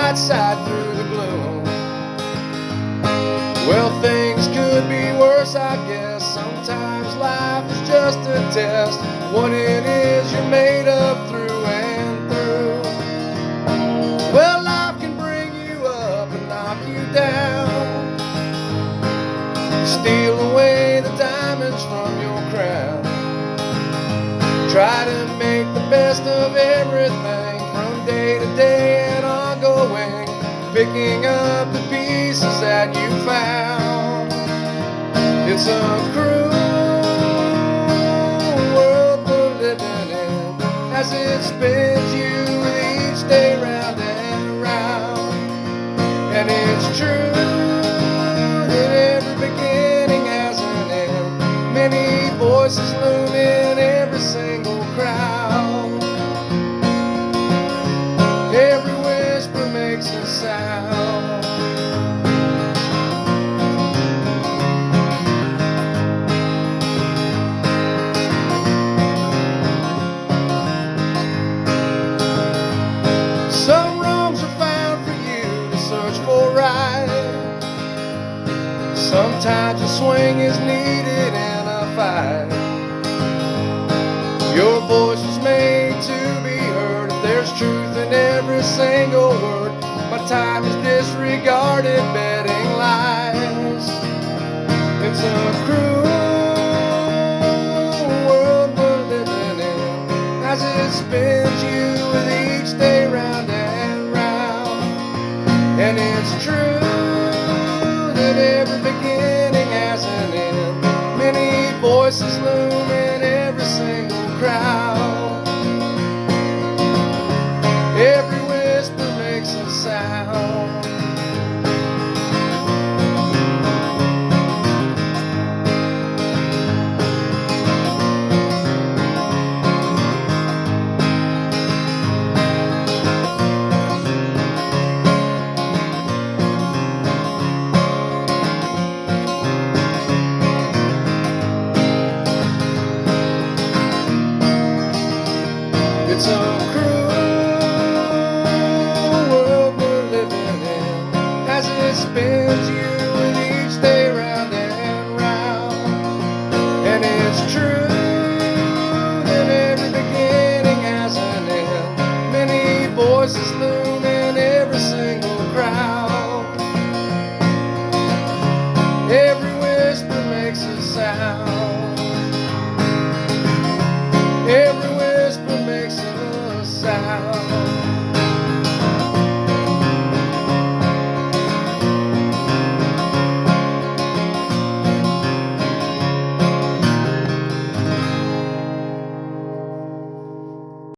bright side through the gloom. Well, things could be worse, I guess. Sometimes life is just a test. What it is you're made of through and through. Well, life can bring you up and knock you down, steal away the diamonds from your crown. Try to make the best of everything from day to day and ongoing, picking up the pieces that you found. It's a cruel world we're living in, as it spins you with each day round and round. And it's true that every beginning has an end. Many voices loom in every single crowd. Every whisper makes a sound. Some wrongs are found for you to search for right. Sometimes a swing is needed in a fight. Your voice was made to be heard. If there's truth in every single word, my time is disregarded, betting lies. It's a cruel world we're living in, as it spins you with each day round and round. And it's true that every beginning has an end. Many voices loom in every single crowd. Every whisper makes a sound.